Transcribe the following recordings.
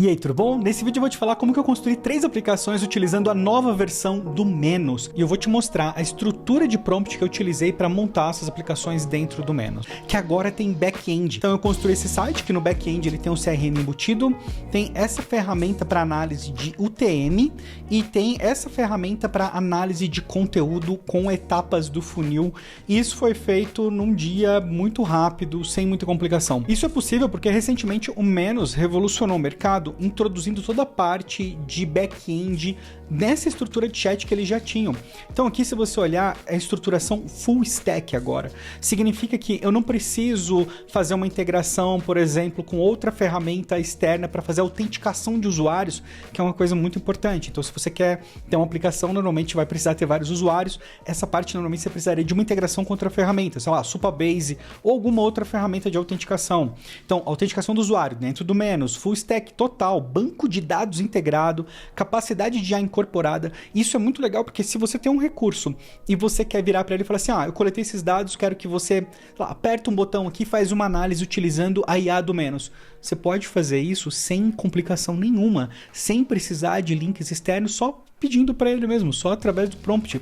E aí, tudo bom? Nesse vídeo eu vou te falar como que eu construí 3 aplicações utilizando a nova versão do Menos. E eu vou te mostrar a estrutura de prompt que eu utilizei para montar essas aplicações dentro do Menos, que agora tem back-end. Então eu construí esse site, que no back-end ele tem um CRM embutido, tem essa ferramenta para análise de UTM e tem essa ferramenta para análise de conteúdo com etapas do funil. E isso foi feito num dia muito rápido, sem muita complicação. Isso é possível porque recentemente o Menos revolucionou o mercado, introduzindo toda a parte de back-end nessa estrutura de chat que eles já tinham. Então aqui, se você olhar, é a estruturação full stack agora. Significa que eu não preciso fazer uma integração, por exemplo, com outra ferramenta externa para fazer a autenticação de usuários, que é uma coisa muito importante. Então se você quer ter uma aplicação, normalmente vai precisar ter vários usuários. Essa parte normalmente você precisaria de uma integração com outra ferramenta, sei lá, Supabase ou alguma outra ferramenta de autenticação. Então, autenticação do usuário dentro do Menos, full stack total, banco de dados integrado, capacidade de IA incorporada. Isso é muito legal porque se você tem um recurso e você quer virar para ele e falar assim, eu coletei esses dados, quero que você aperta um botão aqui e faz uma análise utilizando a IA do Menos. Você pode fazer isso sem complicação nenhuma, sem precisar de links externos, só pedindo para ele mesmo, só através do prompt.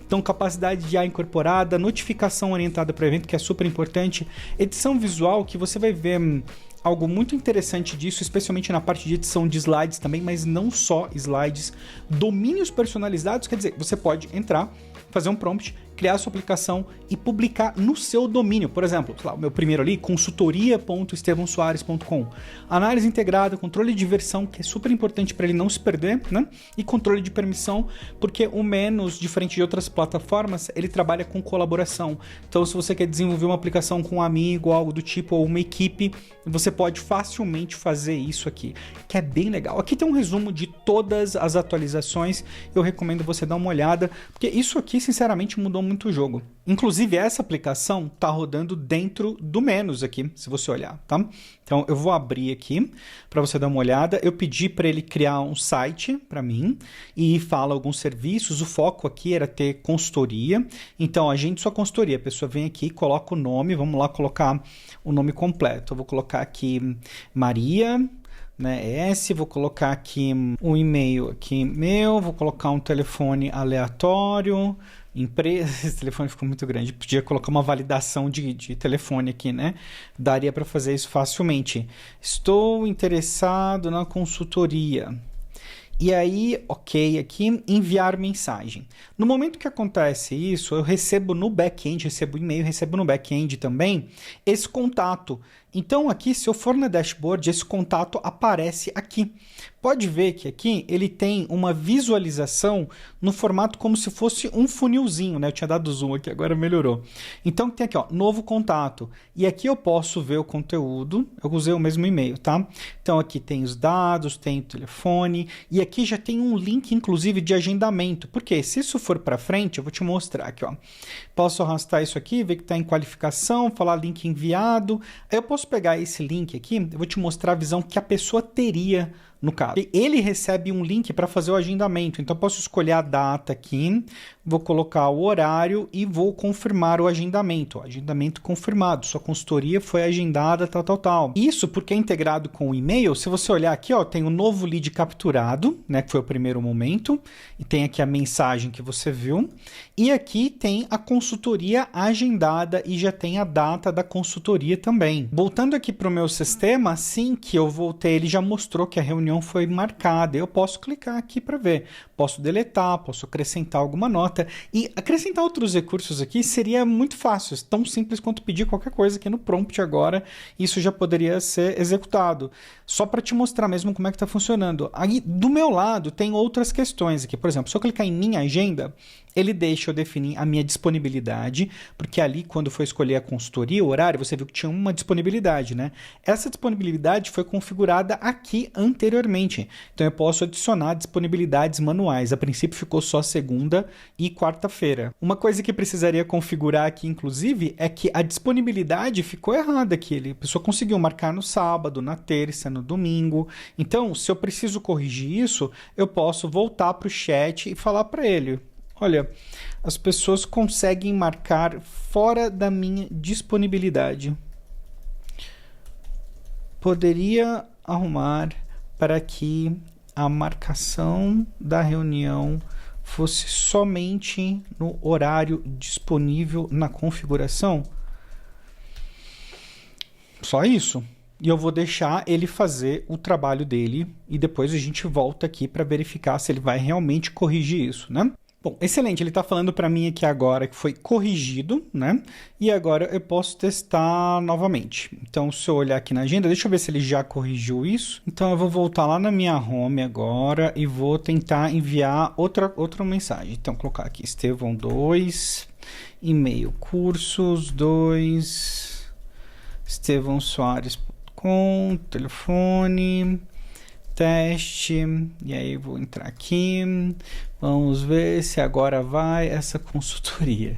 Então, capacidade de IA incorporada, notificação orientada para evento, que é super importante, edição visual, que você vai ver algo muito interessante disso, especialmente na parte de edição de slides também, mas não só slides, domínios personalizados, quer dizer, você pode entrar, fazer um prompt, criar a sua aplicação e publicar no seu domínio. Por exemplo, sei lá, o meu primeiro ali, consultoria.estevãosoares.com. Análise integrada, controle de versão, que é super importante para ele não se perder, né? E controle de permissão, porque o Menos, diferente de outras plataformas, ele trabalha com colaboração. Então, se você quer desenvolver uma aplicação com um amigo, algo do tipo, ou uma equipe, você pode facilmente fazer isso aqui, que é bem legal. Aqui tem um resumo de todas as atualizações. Eu recomendo você dar uma olhada, porque isso aqui, sinceramente, mudou muito o jogo. Inclusive, essa aplicação está rodando dentro do Menos aqui, se você olhar, tá? Então, eu vou abrir aqui para você dar uma olhada. Eu pedi para ele criar um site para mim e fala alguns serviços. O foco aqui era ter consultoria. Então, agende sua consultoria. A pessoa vem aqui, coloca o nome. Vamos lá colocar o nome completo. Eu vou colocar aqui Maria, né, vou colocar aqui um e-mail aqui meu, vou colocar um telefone aleatório, empresa, esse telefone ficou muito grande, podia colocar uma validação de telefone aqui, né, daria para fazer isso facilmente. Estou interessado na consultoria. E aí, ok, aqui, enviar mensagem. No momento que acontece isso, eu recebo no back-end, recebo e-mail, recebo no back-end também esse contato. Então aqui, se eu for na dashboard, esse contato aparece aqui. Pode ver que aqui ele tem uma visualização no formato como se fosse um funilzinho, né? Eu tinha dado zoom aqui, agora melhorou. Então tem aqui, ó, novo contato. E aqui eu posso ver o conteúdo, eu usei o mesmo e-mail, tá? Então aqui tem os dados, tem o telefone, e aqui já tem um link, inclusive, de agendamento. Porque se isso for para frente, eu vou te mostrar aqui, ó. Posso arrastar isso aqui, ver que está em qualificação, falar link enviado. Aí eu posso pegar esse link aqui, eu vou te mostrar a visão que a pessoa teria no caso. Ele recebe um link para fazer o agendamento, então eu posso escolher a data aqui, vou colocar o horário e vou confirmar o agendamento. Agendamento confirmado, sua consultoria foi agendada, tal. Isso porque é integrado com o e-mail. Se você olhar aqui, ó, tem o novo lead capturado, né, que foi o primeiro momento, e tem aqui a mensagem que você viu, e aqui tem a consultoria agendada e já tem a data da consultoria também. Voltando aqui para o meu sistema, assim que eu voltei, ele já mostrou que a reunião foi marcada. Eu posso clicar aqui para ver. Posso deletar, posso acrescentar alguma nota. E acrescentar outros recursos aqui seria muito fácil, tão simples quanto pedir qualquer coisa aqui no prompt agora. Isso já poderia ser executado. Só para te mostrar mesmo como é que está funcionando. Aí, do meu lado, tem outras questões aqui. Por exemplo, se eu clicar em minha agenda, ele deixa eu definir a minha disponibilidade, porque ali, quando for escolher a consultoria, o horário, você viu que tinha uma disponibilidade, né? Essa disponibilidade foi configurada aqui anteriormente. Então, eu posso adicionar disponibilidades manuais. A princípio, ficou só segunda e quarta-feira. Uma coisa que precisaria configurar aqui, inclusive, é que a disponibilidade ficou errada aqui. A pessoa conseguiu marcar no sábado, na terça, no domingo. Então, se eu preciso corrigir isso, eu posso voltar para o chat e falar para ele: olha, as pessoas conseguem marcar fora da minha disponibilidade. Poderia arrumar para que a marcação da reunião fosse somente no horário disponível na configuração. Só isso. E eu vou deixar ele fazer o trabalho dele e depois a gente volta aqui para verificar se ele vai realmente corrigir isso, né? Bom, excelente, ele está falando para mim aqui agora que foi corrigido, né? E agora eu posso testar novamente. Então, se eu olhar aqui na agenda, deixa eu ver se ele já corrigiu isso. Então, eu vou voltar lá na minha home agora e vou tentar enviar outra mensagem. Então, colocar aqui Estevão 2, e-mail cursos 2, estevãosoares.com, telefone, teste, e aí eu vou entrar aqui, vamos ver se agora vai essa consultoria.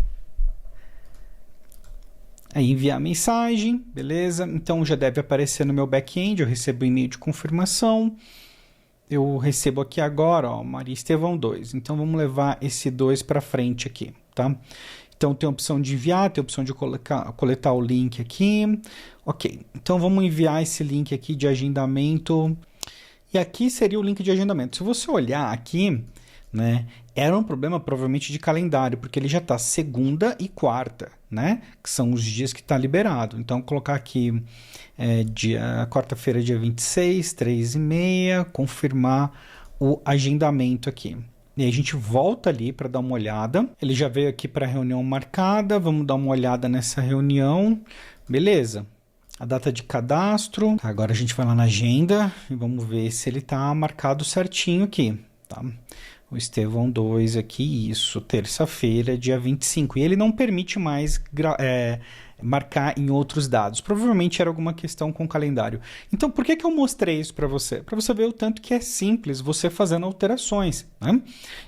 Aí enviar mensagem, beleza? Então já deve aparecer no meu back-end, eu recebo e-mail de confirmação, eu recebo aqui agora, ó, Maria Estevão 2, então vamos levar esse 2 para frente aqui, tá? Então tem a opção de enviar, tem a opção de coletar o link aqui, ok, então vamos enviar esse link aqui de agendamento. E aqui seria o link de agendamento. Se você olhar aqui, né, era um problema provavelmente de calendário, porque ele já está segunda e quarta, né, que são os dias que está liberado. Então, colocar aqui quarta-feira, dia 26, 3h30, confirmar o agendamento aqui. E aí a gente volta ali para dar uma olhada. Ele já veio aqui para a reunião marcada, vamos dar uma olhada nessa reunião. Beleza. A data de cadastro, agora a gente vai lá na agenda e vamos ver se ele está marcado certinho aqui, tá? O Estevão 2 aqui, isso, terça-feira, dia 25. E ele não permite mais marcar em outros dados. Provavelmente era alguma questão com o calendário. Então, por que eu mostrei isso para você? Para você ver o tanto que é simples você fazendo alterações, né?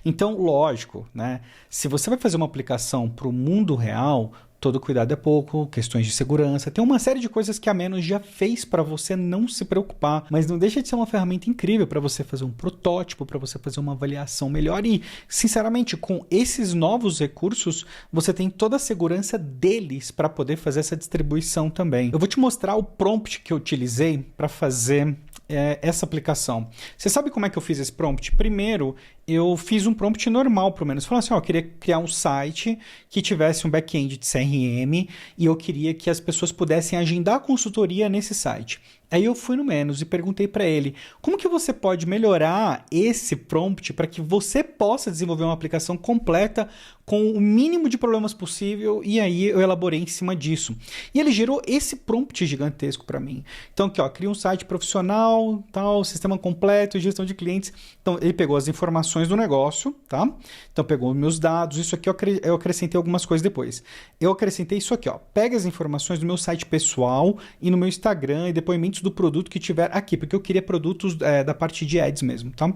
Então, lógico, né? Se você vai fazer uma aplicação para o mundo real, todo cuidado é pouco, questões de segurança, tem uma série de coisas que a Menos já fez para você não se preocupar, mas não deixa de ser uma ferramenta incrível para você fazer um protótipo, para você fazer uma avaliação melhor e, sinceramente, com esses novos recursos, você tem toda a segurança deles para poder fazer essa distribuição também. Eu vou te mostrar o prompt que eu utilizei para fazer essa aplicação. Você sabe como é que eu fiz esse prompt? Primeiro, eu fiz um prompt normal, pelo menos. Falei assim, ó, eu queria criar um site que tivesse um back-end de CRM e eu queria que as pessoas pudessem agendar a consultoria nesse site. Aí eu fui no Menos e perguntei para ele, como que você pode melhorar esse prompt para que você possa desenvolver uma aplicação completa com o mínimo de problemas possível, e aí eu elaborei em cima disso. E ele gerou esse prompt gigantesco para mim. Então aqui, ó, cria um site profissional, tal, sistema completo, gestão de clientes. Então ele pegou as informações do negócio, tá? Então pegou os meus dados, isso aqui eu acrescentei algumas coisas depois. Eu acrescentei isso aqui, ó, pega as informações do meu site pessoal e no meu Instagram e depoimentos do produto que tiver aqui, porque eu queria produtos da parte de ads mesmo, tá?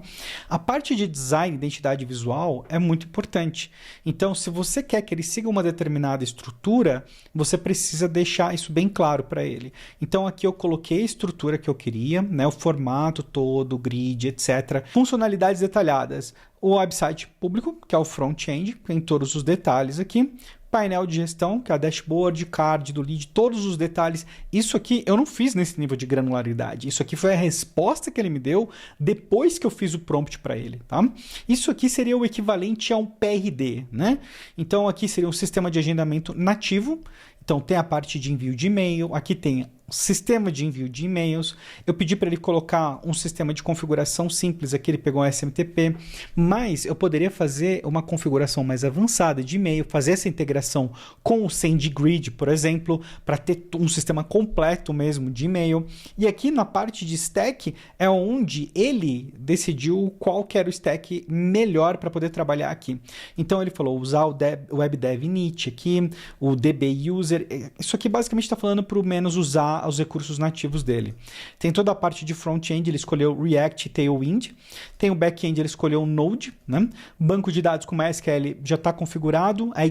A parte de design, identidade visual é muito importante. Então, se você quer que ele siga uma determinada estrutura, você precisa deixar isso bem claro para ele. Então, aqui eu coloquei a estrutura que eu queria, né? O formato todo, o grid, etc. Funcionalidades detalhadas. O website público, que é o front-end, tem todos os detalhes aqui. Painel de gestão, que é a dashboard, card do lead, todos os detalhes. Isso aqui eu não fiz nesse nível de granularidade. Isso aqui foi a resposta que ele me deu depois que eu fiz o prompt para ele, tá? Isso aqui seria o equivalente a um PRD, né? Então aqui seria um sistema de agendamento nativo. Então tem a parte de envio de e-mail, aqui tem sistema de envio de e-mails. Eu pedi para ele colocar um sistema de configuração simples, aqui ele pegou um SMTP, mas eu poderia fazer uma configuração mais avançada de e-mail, fazer essa integração com o SendGrid, por exemplo, para ter um sistema completo mesmo de e-mail. E aqui na parte de stack é onde ele decidiu qual que era o stack melhor para poder trabalhar aqui. Então ele falou usar o WebDev Init aqui, o DB User. Isso aqui basicamente está falando para o Menos usar os recursos nativos dele. Tem toda a parte de front-end, ele escolheu React e Tailwind. Tem o back-end, ele escolheu Node, né? Banco de dados com MySQL já está configurado. A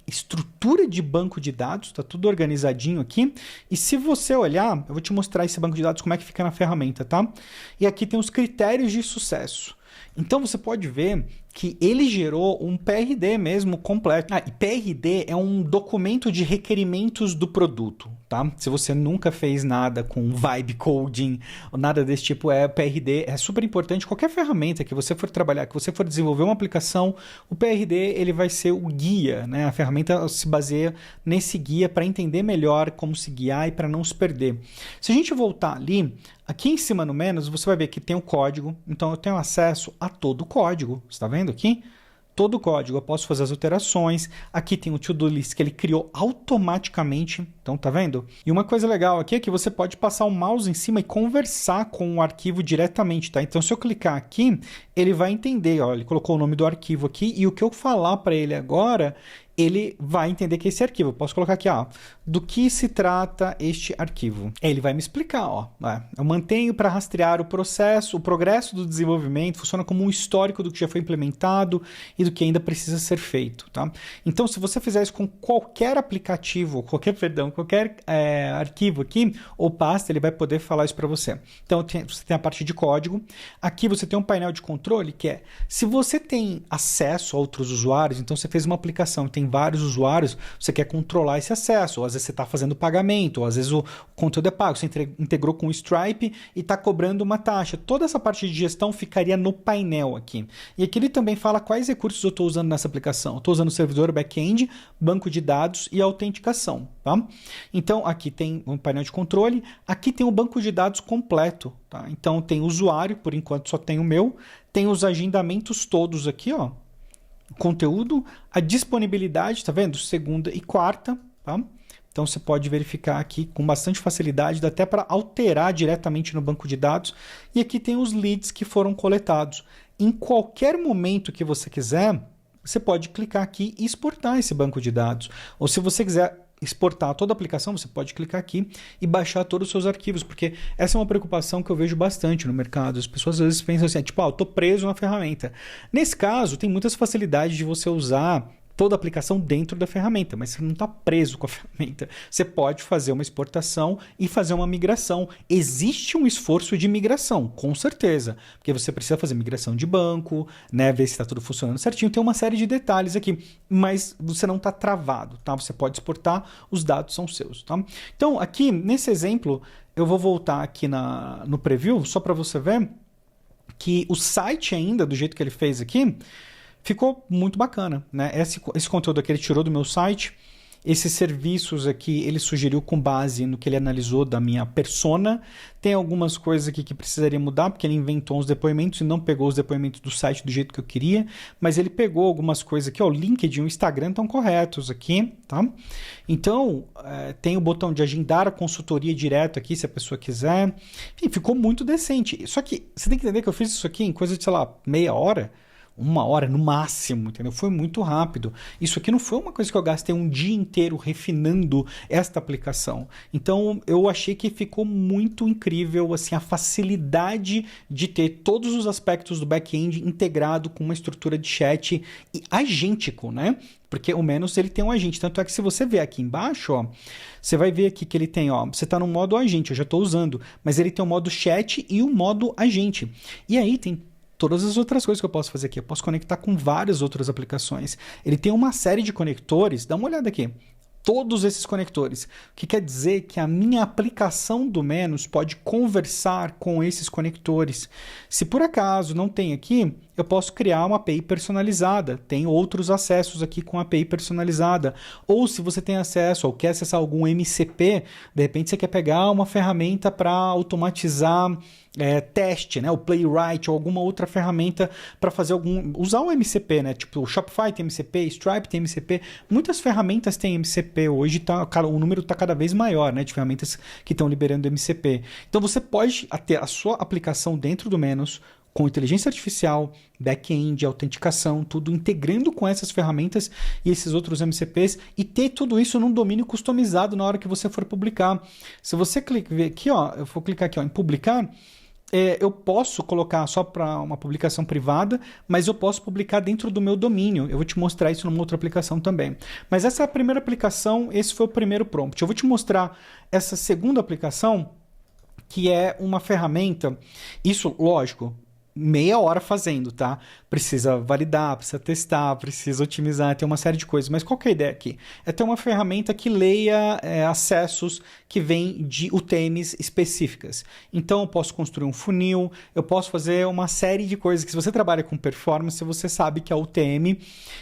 estrutura de banco de dados está tudo organizadinho aqui. E se você olhar, eu vou te mostrar esse banco de dados, como é que fica na ferramenta, tá? E aqui tem os critérios de sucesso. Então você pode ver que ele gerou um PRD mesmo completo. E PRD é um documento de requerimentos do produto, tá? Se você nunca fez nada com vibe coding ou nada desse tipo, PRD é super importante. Qualquer ferramenta que você for trabalhar, que você for desenvolver uma aplicação, o PRD ele vai ser o guia, né? A ferramenta se baseia nesse guia para entender melhor como se guiar e para não se perder. Se a gente voltar ali, aqui em cima no menos, você vai ver que tem o código, então eu tenho acesso a todo o código, você está vendo aqui? Todo o código, eu posso fazer as alterações, aqui tem o to-do list que ele criou automaticamente, então tá vendo? E uma coisa legal aqui é que você pode passar o mouse em cima e conversar com o arquivo diretamente, tá? Então se eu clicar aqui, ele vai entender, ó, ele colocou o nome do arquivo aqui e o que eu falar para ele agora, ele vai entender que é esse arquivo. Eu posso colocar aqui, ó, do que se trata este arquivo. Ele vai me explicar, ó. Eu mantenho para rastrear o processo, o progresso do desenvolvimento, funciona como um histórico do que já foi implementado e do que ainda precisa ser feito, tá? Então, se você fizer isso com qualquer aplicativo, qualquer arquivo aqui, ou pasta, ele vai poder falar isso para você. Então, você tem a parte de código. Aqui você tem um painel de controle que é, se você tem acesso a outros usuários, então você fez uma aplicação, tem vários usuários, você quer controlar esse acesso, ou às vezes você está fazendo pagamento, ou às vezes o conteúdo é pago, você integrou com o Stripe e está cobrando uma taxa. Toda essa parte de gestão ficaria no painel aqui. E aqui ele também fala quais recursos eu estou usando nessa aplicação. Eu estou usando servidor back-end, banco de dados e autenticação. Tá? Então aqui tem um painel de controle, aqui tem o banco de dados completo. Tá? Então tem o usuário, por enquanto só tem o meu, tem os agendamentos todos aqui, ó. Conteúdo, a disponibilidade, tá vendo? Segunda e quarta, tá? Então você pode verificar aqui com bastante facilidade, dá até para alterar diretamente no banco de dados. E aqui tem os leads que foram coletados. Em qualquer momento que você quiser, você pode clicar aqui e exportar esse banco de dados. Ou se você quiser exportar toda a aplicação, você pode clicar aqui e baixar todos os seus arquivos, porque essa é uma preocupação que eu vejo bastante no mercado. As pessoas às vezes pensam assim, tipo, eu estou preso na ferramenta. Nesse caso, tem muitas facilidades de você usar toda a aplicação dentro da ferramenta, mas você não está preso com a ferramenta. Você pode fazer uma exportação e fazer uma migração. Existe um esforço de migração, com certeza, porque você precisa fazer migração de banco, né, ver se está tudo funcionando certinho, tem uma série de detalhes aqui, mas você não está travado, tá? Você pode exportar, os dados são seus, tá? Então, aqui, nesse exemplo, eu vou voltar aqui no preview, só para você ver que o site ainda, do jeito que ele fez aqui, ficou muito bacana, né? Esse conteúdo aqui ele tirou do meu site. Esses serviços aqui ele sugeriu com base no que ele analisou da minha persona. Tem algumas coisas aqui que precisaria mudar, porque ele inventou uns depoimentos e não pegou os depoimentos do site do jeito que eu queria. Mas ele pegou algumas coisas aqui, ó, o LinkedIn e o Instagram estão corretos aqui, tá? Então, tem o botão de agendar a consultoria direto aqui, se a pessoa quiser. Enfim, ficou muito decente. Só que você tem que entender que eu fiz isso aqui em coisa de, sei lá, meia hora. 1 hora no máximo, entendeu? Foi muito rápido. Isso aqui não foi uma coisa que eu gastei um dia inteiro refinando esta aplicação. Então, eu achei que ficou muito incrível, assim, a facilidade de ter todos os aspectos do back-end integrado com uma estrutura de chat e agêntico, né? Porque o Menos ele tem um agente. Tanto é que se você ver aqui embaixo, ó, você vai ver aqui que ele tem, ó, você está no modo agente, eu já estou usando, mas ele tem o modo chat e o modo agente. E aí tem todas as outras coisas que eu posso fazer aqui. Eu posso conectar com várias outras aplicações. Ele tem uma série de conectores. Dá uma olhada aqui. Todos esses conectores. O que quer dizer que a minha aplicação do Menos pode conversar com esses conectores. Se por acaso não tem aqui, eu posso criar uma API personalizada. Tem outros acessos aqui com API personalizada. Ou se você tem acesso ou quer acessar algum MCP, de repente você quer pegar uma ferramenta para automatizar teste, né? O Playwright ou alguma outra ferramenta para fazer usar o MCP, né? Tipo o Shopify tem MCP, Stripe tem MCP. Muitas ferramentas têm MCP. Hoje o número está cada vez maior, né? De ferramentas que estão liberando MCP. Então você pode ter a sua aplicação dentro do Menos com inteligência artificial, back-end, autenticação, tudo integrando com essas ferramentas e esses outros MCPs e ter tudo isso num domínio customizado na hora que você for publicar. Se você clicar aqui, ó, eu vou clicar aqui ó, em publicar, eu posso colocar só para uma publicação privada, mas eu posso publicar dentro do meu domínio. Eu vou te mostrar isso numa outra aplicação também. Mas essa é a primeira aplicação, esse foi o primeiro prompt. Eu vou te mostrar essa segunda aplicação, que é uma ferramenta. Isso, lógico, meia hora fazendo, tá? Precisa validar, precisa testar, precisa otimizar, tem uma série de coisas. Mas qual que é a ideia aqui? É ter uma ferramenta que leia acessos que vêm de UTMs específicas. Então, eu posso construir um funil, eu posso fazer uma série de coisas que, se você trabalha com performance, você sabe que a UTM,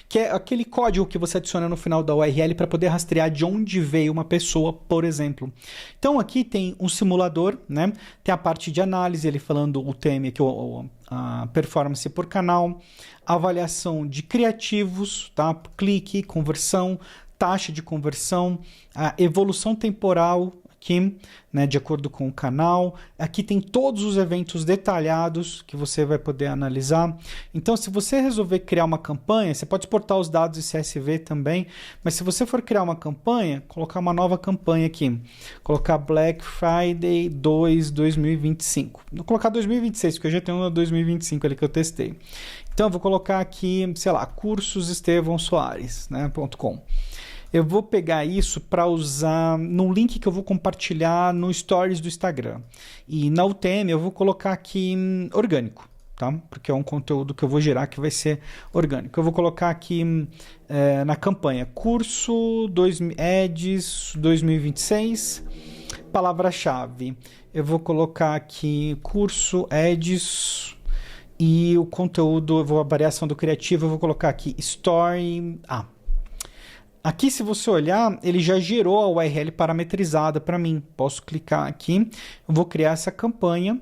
que é aquele código que você adiciona no final da URL para poder rastrear de onde veio uma pessoa, por exemplo. Então, aqui tem um simulador, né? Tem a parte de análise, ele falando o UTM aqui, a performance por canal, avaliação de criativos, tá? Clique, conversão, taxa de conversão, a evolução temporal aqui, né, de acordo com o canal. Aqui tem todos os eventos detalhados que você vai poder analisar. Então, se você resolver criar uma campanha, você pode exportar os dados de CSV também, mas se você for criar uma campanha, colocar uma nova campanha aqui, colocar Black Friday 2 2025. Vou colocar 2026, porque eu já tenho uma 2025 ali que eu testei. Então, eu vou colocar aqui, sei lá, cursosestevãosoares, né, .com. Eu vou pegar isso para usar no link que eu vou compartilhar no Stories do Instagram. E na UTM eu vou colocar aqui orgânico, tá? Porque é um conteúdo que eu vou gerar que vai ser orgânico. Eu vou colocar aqui na campanha curso Eds 2026, palavra-chave. Eu vou colocar aqui curso Eds e o conteúdo, a variação do criativo, eu vou colocar aqui Story... Aqui, se você olhar, ele já gerou a URL parametrizada para mim. Posso clicar aqui, eu vou criar essa campanha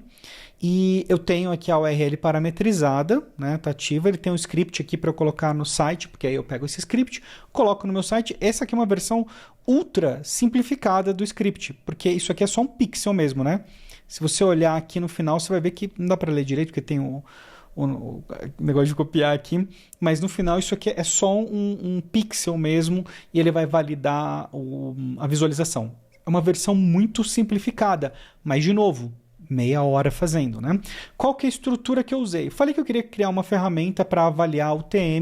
e eu tenho aqui a URL parametrizada, né? Tá ativa. Ele tem um script aqui para eu colocar no site, porque aí eu pego esse script, coloco no meu site. Essa aqui é uma versão ultra simplificada do script, porque isso aqui é só um pixel mesmo, né? Se você olhar aqui no final, você vai ver que não dá para ler direito, porque tem o negócio de copiar aqui, mas no final isso aqui é só um pixel mesmo e ele vai validar a visualização. É uma versão muito simplificada, mas de novo, meia hora fazendo, né? Qual que é a estrutura que eu usei? Falei que eu queria criar uma ferramenta para avaliar o TM